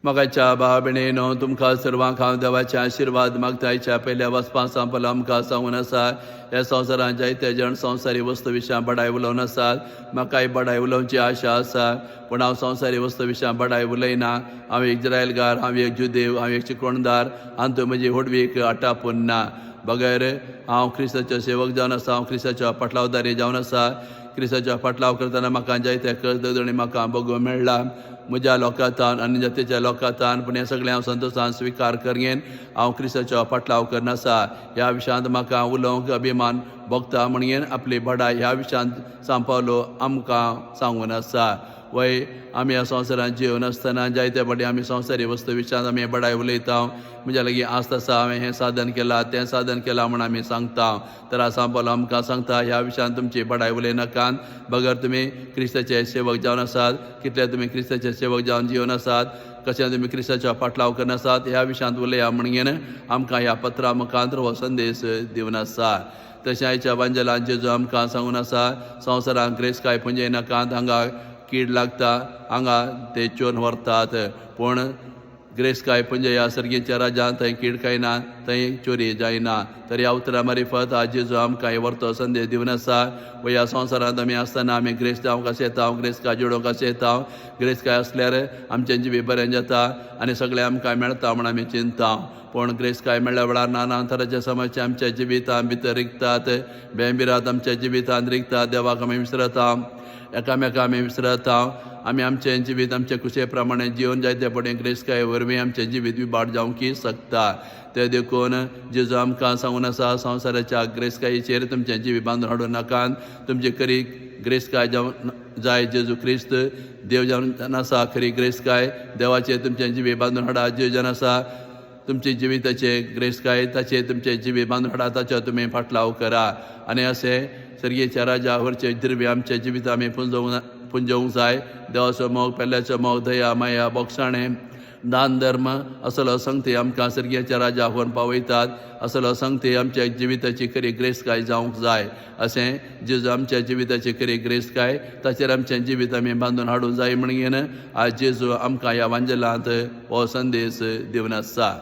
मगाच्या भाव भयणीनो तुमकां सर्वांक हांव देवाचे आशिर्वाद मागतायच्या पयल्या वचपा सांपल आमकां सांगून आसा ह्या संवसारांत जायते जण संवसारी वस्तू विशयां बडाय उलोवन आसात. म्हाकाय बडाय उलोवची आशा आसा पूण हांव संवसारी वस्तू विशयां बडाय उलयना. हांव एक इज्रायलकार, हांव एक जुदेव, हांव एक चिकोणदार आनी तूं म्हजी होडवीक आटापून ना. बगैर हांव क्रिस्ताचो सेवक जावन आसा, हांव क्रिस्ताचो पाटलावदारी जावन आसा. क्रिस्ताचो पाटलाव करतना म्हाका जायते करदणी म्हाका भोगूंक मेळ्ळा म्हज्या लोकांतान आनी जातीच्या लोकांतान. पूण हें सगळें हांव संतोशान स्विकार करेन. हांव क्रिस्ताचो पाटलाव करनासा. ह्या विशयांत म्हाका उलोवंक अभिमान भोगता म्हणून आपली बडाय ह्या विशयांत सांपावलो आमकां सांगून आसा. वय आमी ह्या संवसारांत जिवन आसतना जायते फावटी आमी संवसारी वस्तू विशयांत आमी बडाय उलयता. म्हज्या लागीं आस्त आसा, हांवें हें साधन केलां, तें साधन केलां म्हूण आमी सांगता. तर सांपावलो आमकां सांगता ह्या विशयांत तुमची बडाय उलयनाकात. बगर तुमी क्रिस्ताचे सेवक जावन आसात, कितले तुमी क्रिस्ताचे सेवक जावन जिवन आसात, कशें तुमी क्रिस्ताचो पाटलाव करनासात ह्या विशयांत उलया म्हणून आमकां ह्या पत्रा मुखांत हो संदेश दिवन आसा. तशें आयच्या बांजलांत जेजू आमकां सांगून आसा संवसारांत क्रेस्काय पुंजय नाकात. हांगा कीड लागता, हांगा ते चोरून व्हरतात, पूण ग्रेस्काय पुंजया सर्गेच्या राज्यांत थंय कीड काय ना, थंय चोरी जायना. तर ह्या उतरा मारिफत आज जेजू आमकां हे व्हरतो संदेश दिवन आसा. व ह्या संवसारांत आमी आसतना आमी ग्रेस जावंक कशें येता, ग्रेस्काय जोडोवंक कशें येता. ग्रेस्काय असल्यार आमचें जिवी बरें जाता आनी सगळें आमकां मेळटा म्हूण आमी चिंता. पूण ग्रेस्काय मेळ्ळ्या वेळार नाना तरांचे समस्या आमच्या जिवितांत भितर रिगतात, बेंबिरात आमच्या जिवितांत रिगतात. देवाक आमी विसरता, एकामेका आमी विसरता. आमी आमचें जिवीत आमचे कुशे प्रमाणे जिवन जायते फावटी ग्रेस्काय वरवीं आमचें जिवीत विबाड जावंकी शकता. ते देखून जेजू आमकां सांगून आसा संवसाराच्या ग्रेस्कायेचेर तुमचें जिवी बांदून हाडूं नाकात. तुमची खरी ग्रेस्काय जावं जाय जेजू क्रिस्त देव जावन आसा. खरी ग्रेस्काय देवाचेर तुमचें जिवी बांदून हाडा. जेजू जावन आसा तुमचे जिविताचे ग्रेस्काय ताचे तुमचे जिवी बांदून हाडा, ताचो तुमी फाटलाव करा. आनी अशें सर्गेच्या राजा वरचे द्रव्य आमच्या जिवितां आमी पुंजोवंक जाय. देवाचो मोग, पेल्याचो मोग, दया, माया, बोगसाणें, दान धर्म असलो संगती आमकां सर्गेच्या राजा व्हरून पावयतात. असलो संगती आमच्या जिविताची खरी ग्रेस्काय जावंक जाय. अशें जेजू आमच्या जिविताची खरी ग्रेस्काय ताचेर आमचें जिवीत आमी बांदून हाडूंक जाय म्हणून आज जेजू आमकां ह्या वांजलांत हो संदेश दिवन आसा.